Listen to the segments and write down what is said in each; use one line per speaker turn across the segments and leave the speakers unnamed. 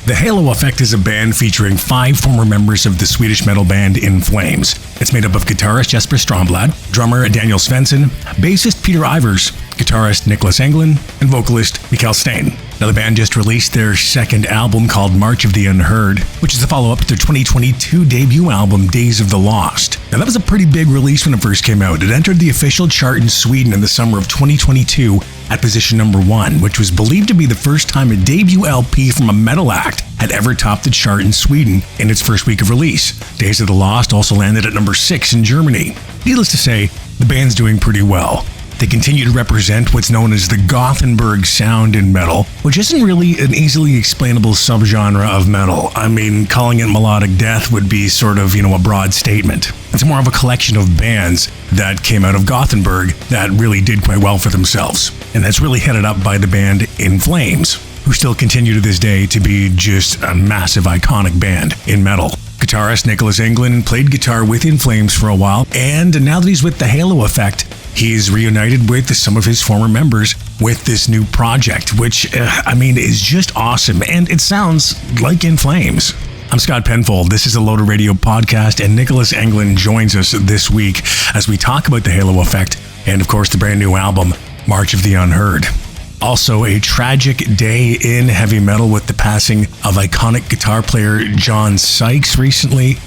The Halo Effect is a band featuring 5 former members of the Swedish metal band In Flames. It's made up of guitarist Jesper Stromblad, drummer Daniel Svensson, bassist Peter Ivers, guitarist Niclas Engelin, and vocalist Mikael Steen. Now, the band just released their second album called March of the Unheard, which is the follow-up to their 2022 debut album, Days of the Lost. Now, that was a pretty big release when it first came out. It entered the official chart in Sweden in the summer of 2022 at position number 1, which was believed to be the first time a debut LP from a metal act had ever topped the chart in Sweden in its first week of release. Days of the Lost also landed at number 6 in Germany. Needless to say, the band's doing pretty well. They continue to represent what's known as the Gothenburg sound in metal, which isn't really an easily explainable subgenre of metal. I mean, calling it melodic death would be sort of, a broad statement. It's more of a collection of bands that came out of Gothenburg that really did quite well for themselves. And that's really headed up by the band In Flames, who still continue to this day to be just a massive iconic band in metal. Guitarist Niclas Engelin played guitar with In Flames for a while, and now that he's with the Halo Effect, he's reunited with some of his former members with this new project, which, is just awesome, and it sounds like In Flames. I'm Scott Penfold. This is a Loaded Radio podcast, and Niclas Engelin joins us this week as we talk about the Halo Effect and, of course, the brand new album, March of the Unheard. Also, a tragic day in heavy metal with the passing of iconic guitar player John Sykes recently.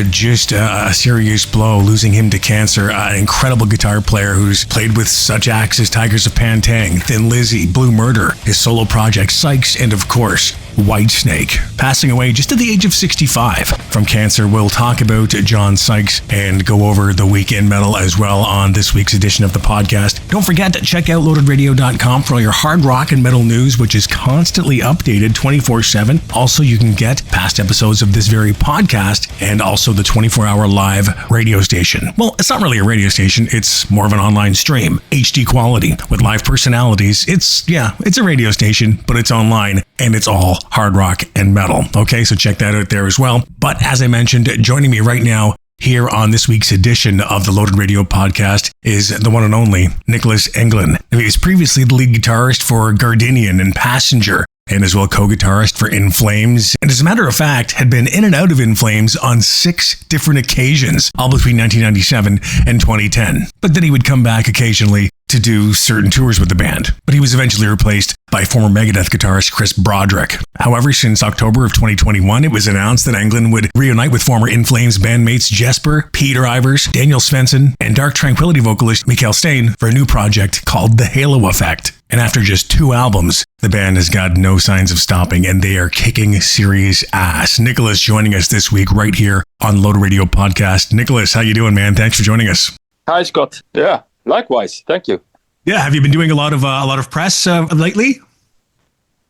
Just a serious blow, losing him to cancer. An incredible guitar player who's played with such acts as Tigers of Pantang, Thin Lizzy, Blue Murder, his solo project Sykes, and of course, Whitesnake, passing away just at the age of 65 from cancer. We'll talk about John Sykes and go over the week in metal as well on this week's edition of the podcast. Don't forget to check out loadedradio.com for all your hard rock and metal news, which is constantly updated 24/7. Also, you can get past episodes of this very podcast and also the 24-hour live radio station. Well, it's not really a radio station. It's more of an online stream, HD quality with live personalities. It's a radio station, but it's online and it's all hard rock and metal. Okay, so check that out there as well. But as I mentioned, joining me right now here on this week's edition of the Loaded Radio podcast is the one and only Niclas Engelin. He was previously the lead guitarist for Gardenian and Passenger, and as well co-guitarist for In Flames, and as a matter of fact, had been in and out of In Flames on 6 different occasions, all between 1997 and 2010. But then he would come back occasionally to do certain tours with the band. But he was eventually replaced by former Megadeth guitarist Chris Broderick. However, since October of 2021, it was announced that Engelin would reunite with former In Flames bandmates Jesper, Peter Ivers, Daniel Svensson, and Dark Tranquillity vocalist Mikael Steen for a new project called The Halo Effect. And after just 2 albums, the band has got no signs of stopping, and they are kicking serious ass. Niclas joining us this week right here on Loaded Radio Podcast. Niclas, how you doing, man? Thanks for joining us.
Hi, Scott. Yeah, likewise. Thank you.
Yeah, have you been doing a lot of press lately?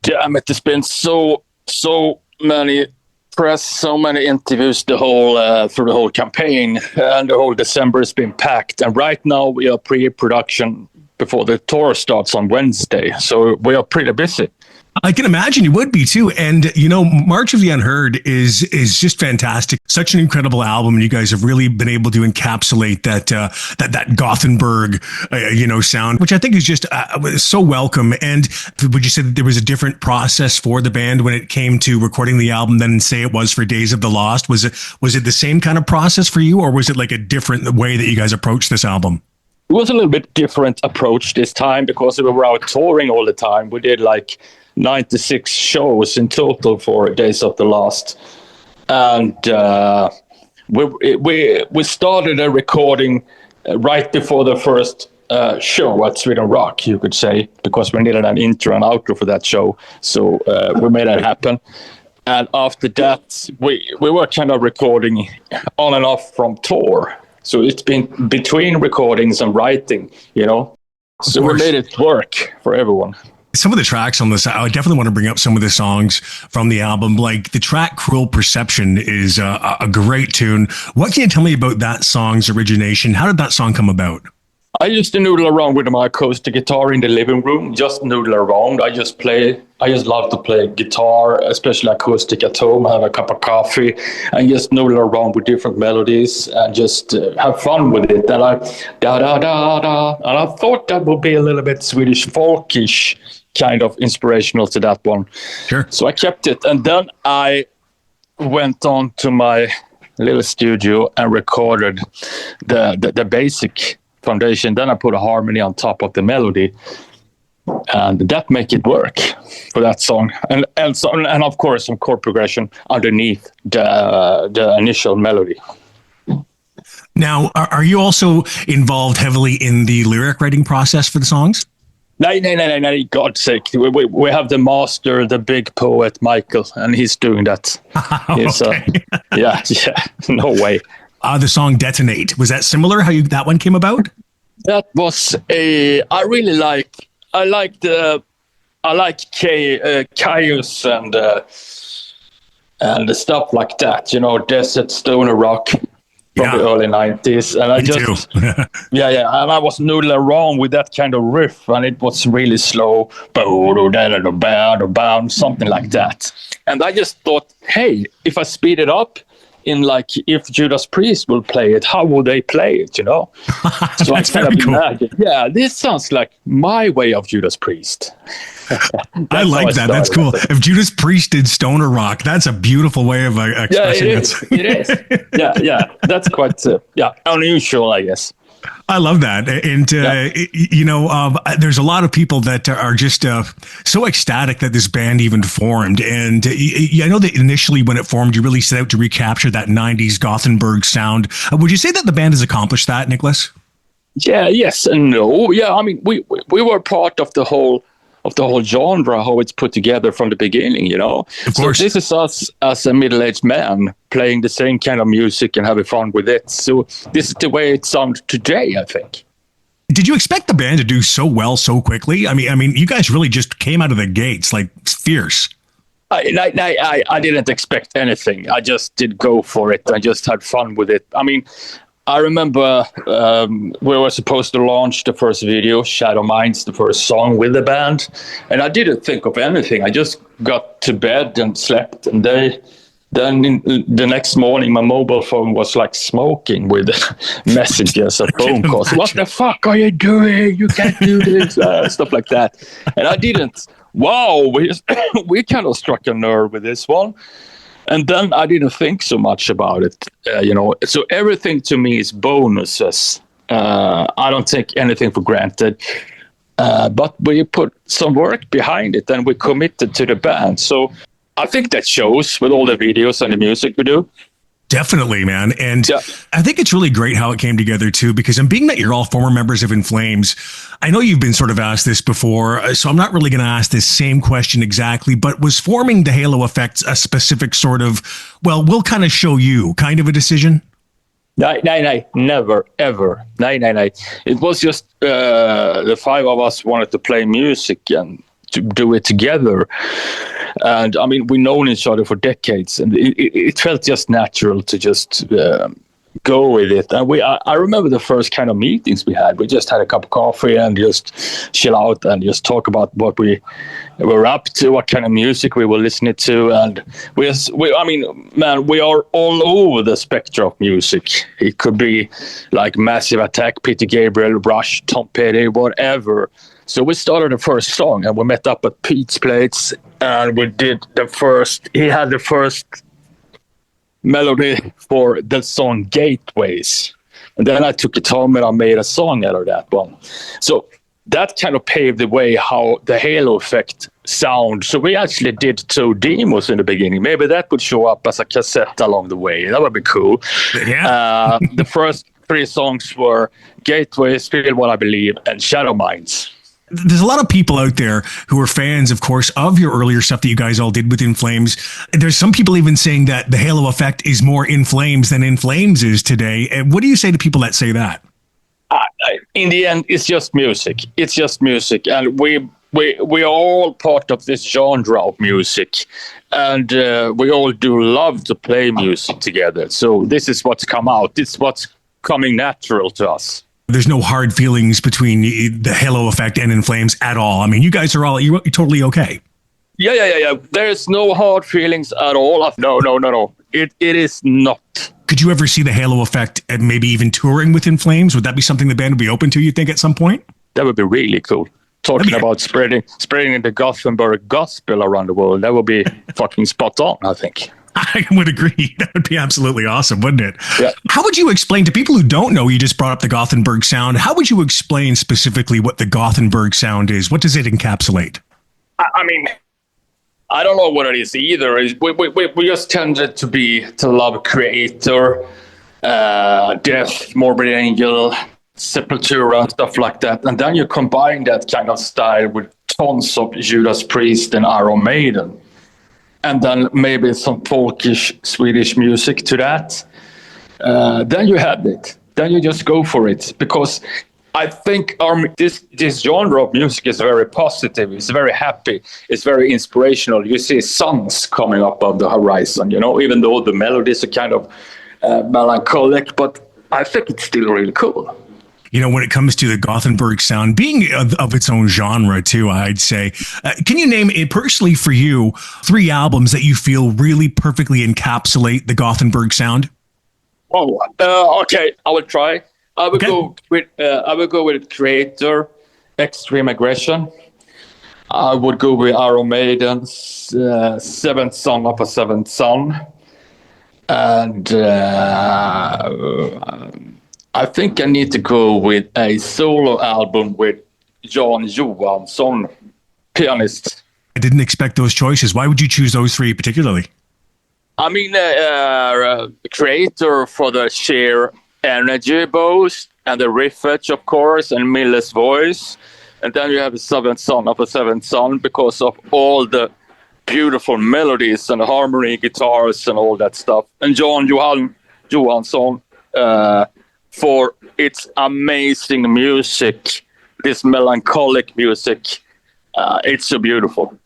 Yeah, there's been so many press, so many interviews through the whole campaign, and the whole December has been packed. And right now we are pre-production before the tour starts on Wednesday, so we are pretty busy.
I can imagine you would be too. And, March of the Unheard is just fantastic. Such an incredible album. And you guys have really been able to encapsulate that Gothenburg, sound, which I think is just so welcome. And would you say that there was a different process for the band when it came to recording the album than say it was for Days of the Lost? Was it the same kind of process for you, or was it like a different way that you guys approached this album?
It was a little bit different approach this time because we were out touring all the time. We did like 96 shows in total for Days of the Lost, and we started a recording right before the first show at Sweden Rock, you could say, because we needed an intro and outro for that show. So we made that happen, and after that we were kind of recording on and off from tour. So it's been between recordings and writing, So we made it work for everyone.
Some of the tracks on this, I definitely want to bring up some of the songs from the album. Like the track Cruel Perception is a great tune. What can you tell me about that song's origination? How did that song come about?
I used to noodle around with my acoustic guitar in the living room, just noodle around. I just love to play guitar, especially acoustic at home, have a cup of coffee, and just noodle around with different melodies and just have fun with it. And I thought that would be a little bit Swedish folkish, kind of inspirational to that one.
Sure.
So I kept it, and then I went on to my little studio and recorded the basic foundation. Then I put a harmony on top of the melody, and that make it work for that song. And of course some chord progression underneath the initial melody.
Now, are you also involved heavily in the lyric writing process for the songs?
No, God's sake. We have the master, the big poet, Michael, and he's doing that.
Okay.
Yeah, no way.
The song Detonate, was that similar, how that one came about?
That was I like Caius and the stuff like that, desert stoner rock from the early 90s, and I just and I was noodling around with that kind of riff, and it was really slow, something like that, and I just thought, hey, if I speed it up in like if Judas Priest will play it, how would they play it, So I kind of imagined, this sounds like my way of Judas Priest.
I like that. That's cool. If Judas Priest did stoner rock, that's a beautiful way of expressing it.
It is. Yeah. That's quite unusual, I guess.
I love that. And, there's a lot of people that are just so ecstatic that this band even formed. And I know that initially when it formed, you really set out to recapture that 90s Gothenburg sound. Would you say that the band has accomplished that, Niclas?
Yeah, yes and no. Yeah, I mean, we were part of the whole genre, how it's put together from the beginning, Of course. So this is us as a middle-aged man playing the same kind of music and having fun with it. So this is the way it sounds today, I think.
Did you expect the band to do so well so quickly? I mean, you guys really just came out of the gates like fierce.
I didn't expect anything. I just did go for it. I just had fun with it. I mean, I remember we were supposed to launch the first video, Shadow Minds, the first song with the band, and I didn't think of anything. I just got to bed and slept, and then the next morning my mobile phone was like smoking with messages and phone calls. What the fuck are you doing? You can't do this, stuff like that. And I didn't. Wow, we kind of struck a nerve with this one. And then I didn't think so much about it, So everything to me is bonuses. I don't take anything for granted. But we put some work behind it, and we committed to the band. So I think that shows with all the videos and the music we do.
Definitely, man. And I think it's really great how it came together, too, because being that you're all former members of In Flames, I know you've been sort of asked this before, so I'm not really going to ask this same question exactly, but was forming the Halo Effect a specific sort of, well, we'll kind of show you kind of a decision?
No, never, ever. No. It was just the five of us wanted to play music and to do it together. And I mean, we've known each other for decades, and it felt just natural to just go with it. And I remember the first kind of meetings we had. We just had a cup of coffee and just chill out and just talk about what we were up to, what kind of music we were listening to. And we are all over the spectrum of music. It could be like Massive Attack, Peter Gabriel, Rush, Tom Petty, whatever. So we started the first song, and we met up at Pete's Place, and we did he had the first melody for the song Gateways. And then I took it home and I made a song out of that one. So that kind of paved the way how the Halo Effect sound. So we actually did 2 demos in the beginning. Maybe that would show up as a cassette along the way. That would be cool. Yeah. The first 3 songs were Gateways, Feel What I Believe, and Shadow Minds.
There's a lot of people out there who are fans, of course, of your earlier stuff that you guys all did with In Flames. There's some people even saying that the Halo Effect is more In Flames than In Flames is today. And what do you say to people that say that?
In the end, it's just music. It's just music. And we are all part of this genre of music. And we all do love to play music together. So this is what's come out. It's what's coming natural to us.
There's no hard feelings between the Halo Effect and In Flames at all. I mean, you guys are you're totally okay.
Yeah. There's no hard feelings at all. No. It is not.
Could you ever see the Halo Effect and maybe even touring with In Flames? Would that be something the band would be open to, you think, at some point?
That would be really cool. talking about spreading the Gothenburg gospel around the world. That would be fucking spot on, I think.
I would agree. That would be absolutely awesome, wouldn't it?
Yeah.
How would you explain to people who don't know, you just brought up the Gothenburg sound, how would you explain specifically what the Gothenburg sound is? What does it encapsulate?
I mean, I don't know what it is either. We just tended to love Creator, Death, Morbid Angel, Sepultura, and stuff like that. And then you combine that kind of style with tons of Judas Priest and Iron Maiden. And then maybe some folkish Swedish music to that. Then you have it. Then you just go for it. Because I think this genre of music is very positive. It's very happy. It's very inspirational. You see suns coming up on the horizon, even though the melodies are kind of melancholic. But I think it's still really cool.
When it comes to the Gothenburg sound, being of its own genre too, I'd say, can you name it personally for you 3 albums that you feel really perfectly encapsulate the Gothenburg sound?
Okay, I will try. I will go with Creator, Extreme Aggression. I would go with Iron Maiden's Seventh Song of a Seventh Son, and I think I need to go with a solo album with Jan Johansson, pianist.
I didn't expect those choices. Why would you choose those 3 particularly?
I mean, Creator for the sheer energy boost and the riffage, of course, and Miller's voice. And then you have the Seventh Son of a Seventh Son because of all the beautiful melodies and harmony guitars and all that stuff. And Jan Johansson, for its amazing music, this melancholic music. It's so beautiful.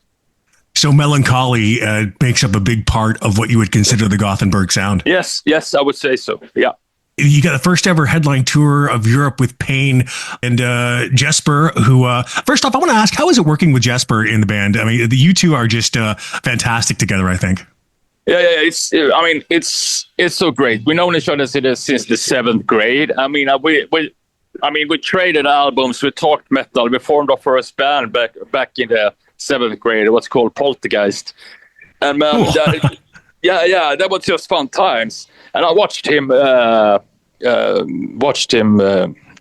So melancholy makes up a big part of what you would consider the Gothenburg sound.
Yes, I would say so. Yeah.
You got the first ever headline tour of Europe with Pain and Jesper, who, first off, I want to ask, how is it working with Jesper in the band? I mean, you two are just fantastic together, I think.
Yeah. It's so great. We've known each other since the 7th grade. I mean, we traded albums. We talked metal. We formed our first band back in the 7th grade. It was called Poltergeist. And that was just fun times. And I watched him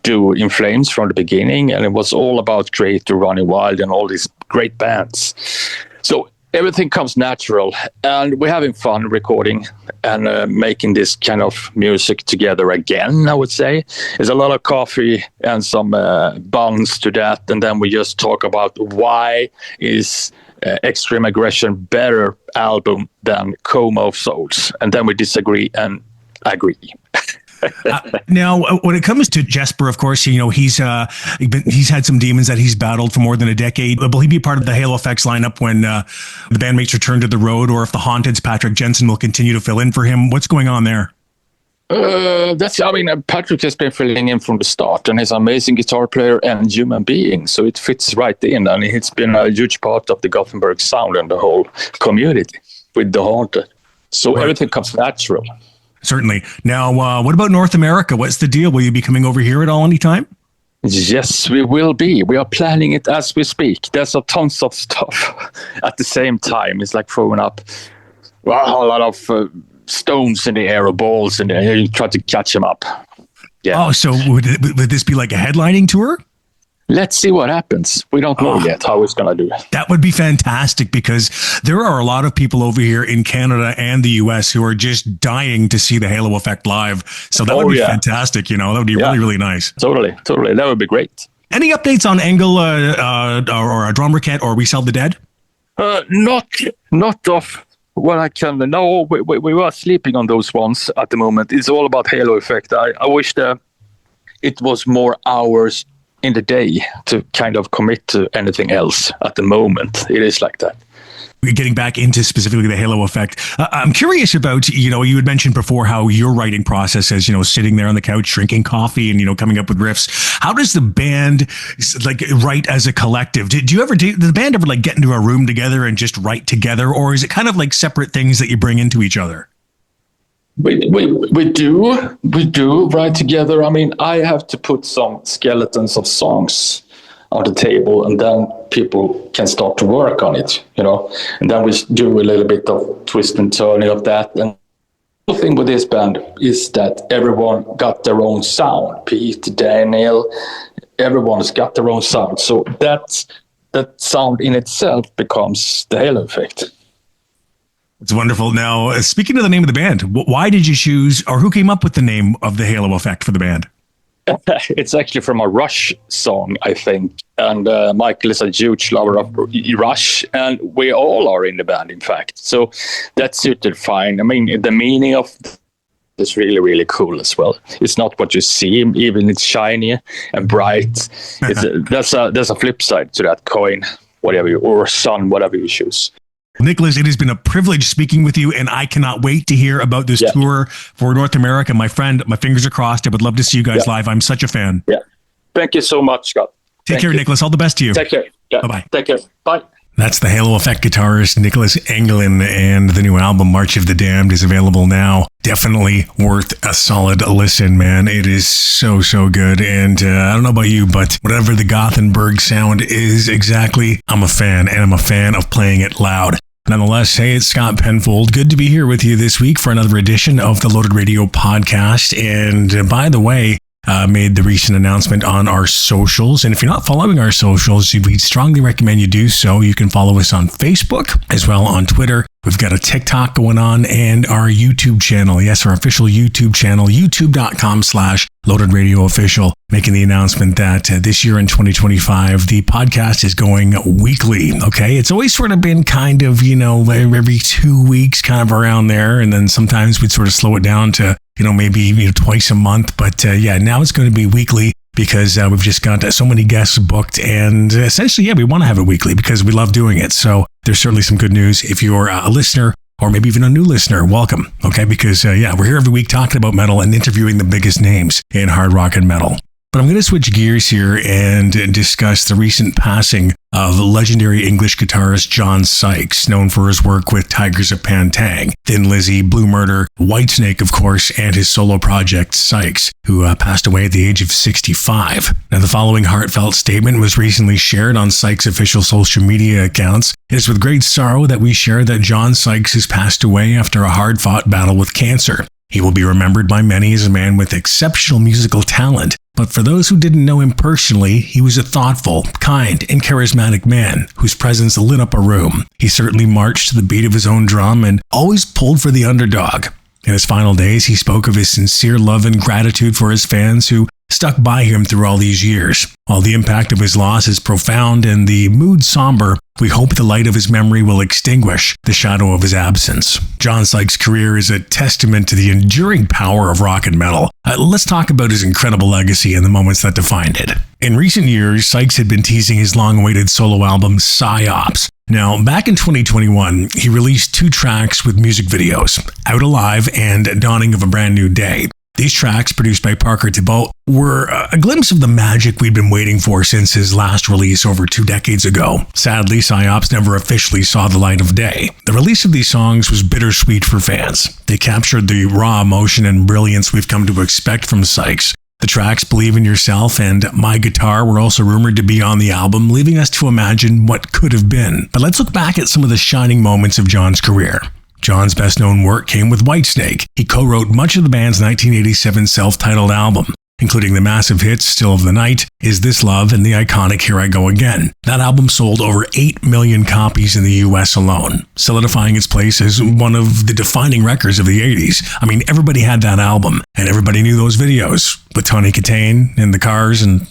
do In Flames from the beginning, and it was all about Creator, Running Wild, and all these great bands. So everything comes natural, and we're having fun recording and making this kind of music together again, I would say. There's a lot of coffee and some buns to that, and then we just talk about why is Extreme Aggression better album than Coma of Souls, and then we disagree and agree.
Now, when it comes to Jesper, of course, he's had some demons that he's battled for more than a decade. Will he be part of the Halo Effects lineup when the bandmates return to the road, or if the Haunted's Patrick Jensen will continue to fill in for him? What's going on there?
Patrick has been filling in from the start, and he's an amazing guitar player and human being, so it fits right in, and it's been a huge part of the Gothenburg sound and the whole community with the Haunted. So everything comes natural.
Certainly. Now, what about North America? What's the deal? Will you be coming over here at all anytime?
Yes, we will be. We are planning it as we speak. There's tons of stuff at the same time. It's like throwing up a lot of stones in the air or balls in the air. You try to catch them up. Yeah.
Oh, so would this be like a headlining tour?
Let's see what happens. We don't know yet how it's going to do.
That would be fantastic, because there are a lot of people over here in Canada and the US who are just dying to see the Halo Effect live. So that would be fantastic. That would be really, really nice.
Totally. That would be great.
Any updates on Engel or a Drummer Kit or We Sell the Dead?
Not off what I can. No, we were sleeping on those ones at the moment. It's all about Halo Effect. I wish that it was more hours in the day to kind of commit to anything else at the moment. It is like that.
Getting back into specifically the Halo Effect, I'm curious about, you had mentioned before how your writing process is, sitting there on the couch, drinking coffee and, coming up with riffs. How does the band write as a collective? Did the band ever get into a room together and just write together? Or is it kind of like separate things that you bring into each other?
We do write together. I mean, I have to put some skeletons of songs on the table, and then people can start to work on it, and then we do a little bit of twist and turning of that. And the thing with this band is that everyone got their own sound. Pete, Daniel, everyone's got their own sound. So that sound in itself becomes the halo effect.
It's wonderful. Now, speaking of the name of the band, why did you choose, or who came up with the name of the halo effect for the band?
It's actually from a Rush song, I think. And Michael is a huge lover of Rush, and we all are in the band, in fact. So that suited fine. I mean, the meaning of is really, really cool as well. It's not what you see, even it's shiny and bright. There's a flip side to that coin, or sun, whatever you choose.
Niclas, it has been a privilege speaking with you, and I cannot wait to hear about this tour for North America. My friend, my fingers are crossed. I would love to see you guys live. I'm such a fan.
Yeah. Thank you so much, Scott.
Take care, Niclas. All the best to you.
Take care. Yeah.
Bye-bye.
Take care. Bye.
That's the Halo Effect guitarist Niclas Engelin, and the new album March of the Damned is available now. Definitely worth a solid listen, man. It is so, so good. And I don't know about you, but whatever the Gothenburg sound is exactly, I'm a fan, and I'm a fan of playing it loud. Nonetheless, hey, it's Scott Penfold. Good to be here with you this week for another edition of the Loaded Radio podcast. And by the way, made the recent announcement on our socials. And if you're not following our socials, we'd strongly recommend you do so. You can follow us on Facebook, as well on Twitter. We've got a TikTok going on, and our YouTube channel. Yes, our official YouTube channel, youtube.com/Loaded Radio Official, making the announcement that this year in 2025, the podcast is going weekly. Okay. It's always sort of been kind of, every 2 weeks, kind of around there. And then sometimes we'd sort of slow it down to, maybe, twice a month. But now it's going to be weekly, because we've just got so many guests booked, and essentially, we want to have it weekly because we love doing it. So there's certainly some good news. If you're a listener, or maybe even a new listener, welcome. Okay, because we're here every week talking about metal and interviewing the biggest names in hard rock and metal. But I'm going to switch gears here and discuss the recent passing of legendary English guitarist John Sykes, known for his work with Tigers of Pantang, Thin Lizzy, Blue Murder, Whitesnake, of course, and his solo project, Sykes, who passed away at the age of 65. Now, the following heartfelt statement was recently shared on Sykes' official social media accounts. It is with great sorrow that we share that John Sykes has passed away after a hard-fought battle with cancer. He will be remembered by many as a man with exceptional musical talent. But for those who didn't know him personally, he was a thoughtful, kind, and charismatic man whose presence lit up a room. He certainly marched to the beat of his own drum and always pulled for the underdog. In his final days, he spoke of his sincere love and gratitude for his fans who stuck by him through all these years. While the impact of his loss is profound and the mood somber, we hope the light of his memory will extinguish the shadow of his absence. John Sykes' career is a testament to the enduring power of rock and metal. Let's talk about his incredible legacy and the moments that defined it. In recent years, Sykes had been teasing his long-awaited solo album, Psyops. Now, back in 2021, he released 2 tracks with music videos, Out Alive and Dawning of a Brand New Day. These tracks, produced by Parker Thibault, were a glimpse of the magic we'd been waiting for since his last release over 2 decades ago. Sadly, Psyops never officially saw the light of day. The release of these songs was bittersweet for fans. They captured the raw emotion and brilliance we've come to expect from Sykes. The tracks Believe in Yourself and My Guitar were also rumored to be on the album, leaving us to imagine what could have been. But let's look back at some of the shining moments of John's career. John's best-known work came with Whitesnake. He co-wrote much of the band's 1987 self-titled album, including the massive hits Still of the Night, Is This Love, and the iconic Here I Go Again. That album sold over 8 million copies in the US alone, solidifying its place as one of the defining records of the 80s. I mean, everybody had that album, and everybody knew those videos, with Tony Katane and the Cars and,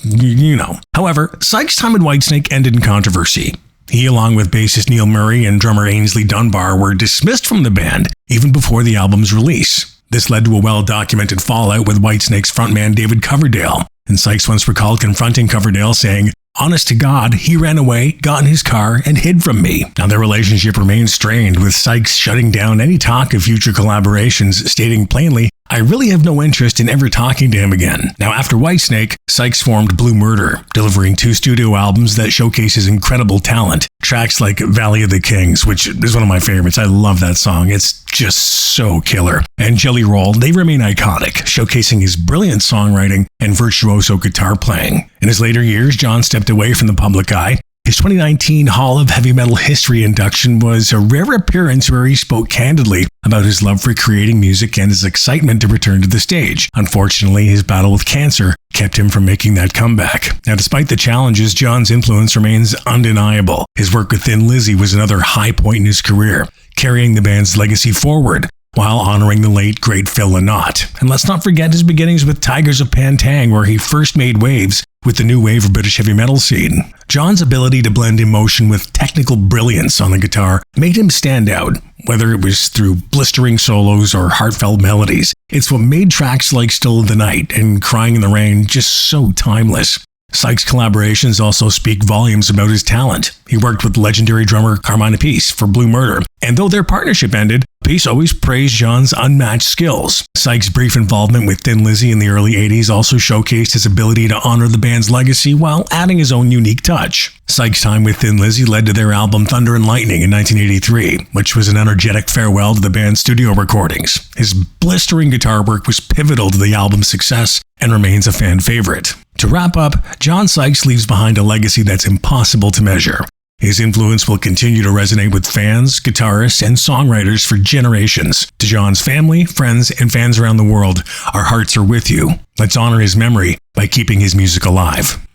However, Sykes' time at Whitesnake ended in controversy. He, along with bassist Neil Murray and drummer Ainsley Dunbar, were dismissed from the band even before the album's release. This led to a well-documented fallout with Whitesnake's frontman David Coverdale, and Sykes once recalled confronting Coverdale saying, "Honest to God, he ran away, got in his car, and hid from me." Now, their relationship remained strained, with Sykes shutting down any talk of future collaborations, stating plainly, I really have no interest in ever talking to him again. Now, after Whitesnake, Sykes formed Blue Murder, delivering 2 studio albums that showcase his incredible talent. Tracks like Valley of the Kings, which is one of my favorites. I love that song. It's just so killer. And Jelly Roll, they remain iconic, showcasing his brilliant songwriting and virtuoso guitar playing. In his later years, John stepped away from the public eye. His 2019 Hall of Heavy Metal History induction was a rare appearance where he spoke candidly about his love for creating music and his excitement to return to the stage. Unfortunately, his battle with cancer kept him from making that comeback. Now, despite the challenges, John's influence remains undeniable. His work with Thin Lizzy was another high point in his career, carrying the band's legacy forward while honoring the late, great Phil Lynott. And let's not forget his beginnings with Tigers of Pantang, where he first made waves with the new wave of British heavy metal scene. John's ability to blend emotion with technical brilliance on the guitar made him stand out, whether it was through blistering solos or heartfelt melodies. It's what made tracks like Still of the Night and Crying in the Rain just so timeless. Sykes' collaborations also speak volumes about his talent. He worked with legendary drummer Carmine Appice for Blue Murder, and though their partnership ended, Appice always praised John's unmatched skills. Sykes' brief involvement with Thin Lizzy in the early 80s also showcased his ability to honor the band's legacy while adding his own unique touch. Sykes' time with Thin Lizzy led to their album Thunder and Lightning in 1983, which was an energetic farewell to the band's studio recordings. His blistering guitar work was pivotal to the album's success and remains a fan favorite. To wrap up, John Sykes leaves behind a legacy that's impossible to measure. His influence will continue to resonate with fans, guitarists, and songwriters for generations. To John's family, friends, and fans around the world, our hearts are with you. Let's honor his memory by keeping his music alive.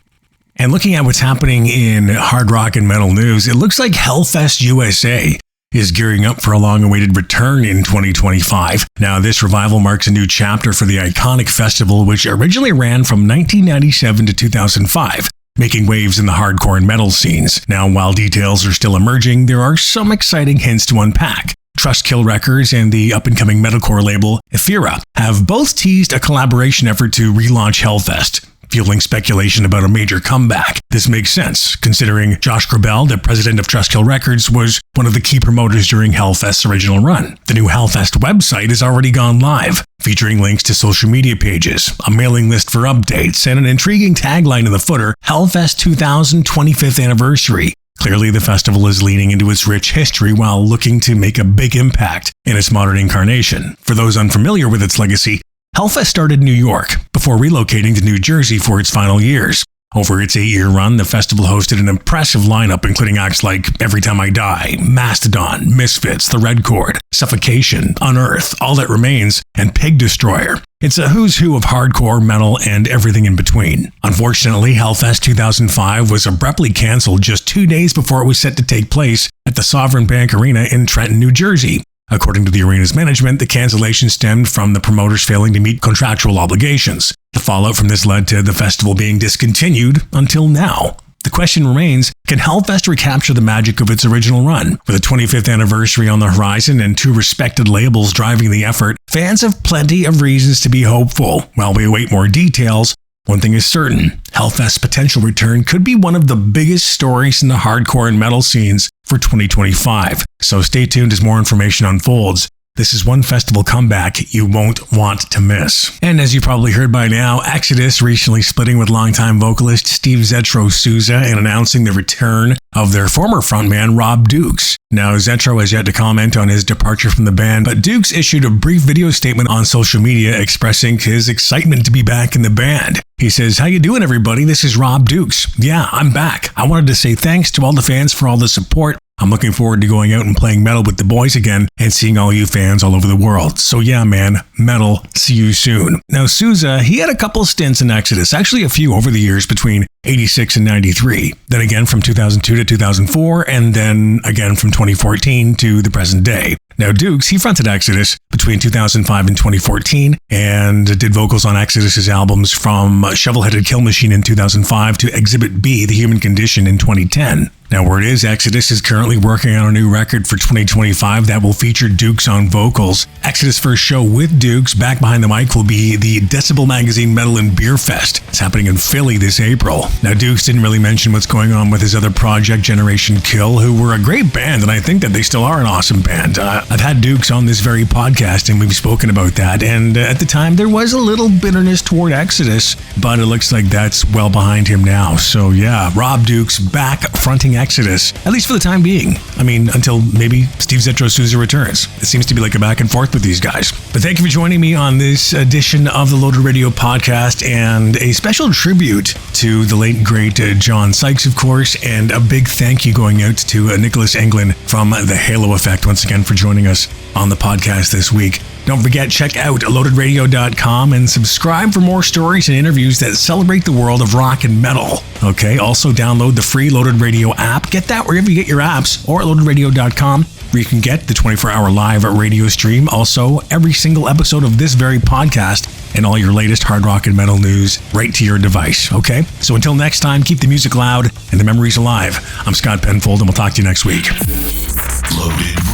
And looking at what's happening in hard rock and metal news, it looks like Hellfest USA is gearing up for a long-awaited return in 2025. Now, this revival marks a new chapter for the iconic festival, which originally ran from 1997 to 2005. Making waves in the hardcore and metal scenes. Now, while details are still emerging, there are some exciting hints to unpack. Trustkill Records and the up-and-coming metalcore label Ephira have both teased a collaboration effort to relaunch Hellfest, fueling speculation about a major comeback. This makes sense, considering Josh Grabel, the president of Trustkill Records, was one of the key promoters during Hellfest's original run. The new Hellfest website has already gone live, featuring links to social media pages, a mailing list for updates, and an intriguing tagline in the footer, Hellfest 2000 25th Anniversary. Clearly, the festival is leaning into its rich history while looking to make a big impact in its modern incarnation. For those unfamiliar with its legacy, Hellfest started in New York before relocating to New Jersey for its final years. Over its 8-year run, the festival hosted an impressive lineup including acts like Every Time I Die, Mastodon, Misfits, The Red Chord, Suffocation, Unearth, All That Remains, and Pig Destroyer. It's a who's who of hardcore, metal, and everything in between. Unfortunately, Hellfest 2005 was abruptly canceled just 2 days before it was set to take place at the Sovereign Bank Arena in Trenton, New Jersey. According to the arena's management, the cancellation stemmed from the promoters failing to meet contractual obligations. The fallout from this led to the festival being discontinued until now. The question remains, can Hellfest recapture the magic of its original run? With a 25th anniversary on the horizon and 2 respected labels driving the effort, fans have plenty of reasons to be hopeful. While we await more details, one thing is certain, Hellfest's potential return could be one of the biggest stories in the hardcore and metal scenes for 2025. So stay tuned as more information unfolds. This is one festival comeback you won't want to miss. And as you probably heard by now, Exodus recently splitting with longtime vocalist Steve Zetro Souza and announcing the return of their former frontman Rob Dukes. Now, Zetro has yet to comment on his departure from the band, but Dukes issued a brief video statement on social media expressing his excitement to be back in the band. He says, "How you doing, everybody? This is Rob Dukes. Yeah, I'm back. I wanted to say thanks to all the fans for all the support. I'm looking forward to going out and playing metal with the boys again and seeing all you fans all over the world. So yeah, man, metal, see you soon." Now, Souza, he had a couple stints in Exodus, actually a few over the years between 86 and 93. Then again from 2002 to 2004, and then again from 2014 to the present day. Now, Dukes, he fronted Exodus between 2005 and 2014 and did vocals on Exodus's albums from Shovel-Headed Kill Machine in 2005 to Exhibit B, The Human Condition in 2010. Now, word is Exodus is currently working on a new record for 2025 that will feature Dukes on vocals. Exodus' first show with Dukes back behind the mic will be the Decibel Magazine Metal and Beer Fest. It's happening in Philly this April. Now, Dukes didn't really mention what's going on with his other project, Generation Kill, who were a great band, and I think that they still are an awesome band. I've had Dukes on this very podcast, and we've spoken about that, and at the time, there was a little bitterness toward Exodus, but it looks like that's well behind him now. So yeah, Rob Dukes back fronting Exodus, at least for the time being. I mean, until maybe Steve Zetro Souza returns. It seems to be like a back and forth with these guys. But thank you for joining me on this edition of the Loaded Radio podcast, and a special tribute to the late, great John Sykes, of course, and a big thank you going out to Niclas Engelin from The Halo Effect once again for joining us on the podcast this week. Don't forget, check out loadedradio.com and subscribe for more stories and interviews that celebrate the world of rock and metal. Okay, also download the free Loaded Radio app. Get that wherever you get your apps, or at loadedradio.com, where you can get the 24-hour live radio stream. Also, every single episode of this very podcast and all your latest hard rock and metal news right to your device. Okay, so until next time, keep the music loud and the memories alive. I'm Scott Penfold, and we'll talk to you next week.
Loaded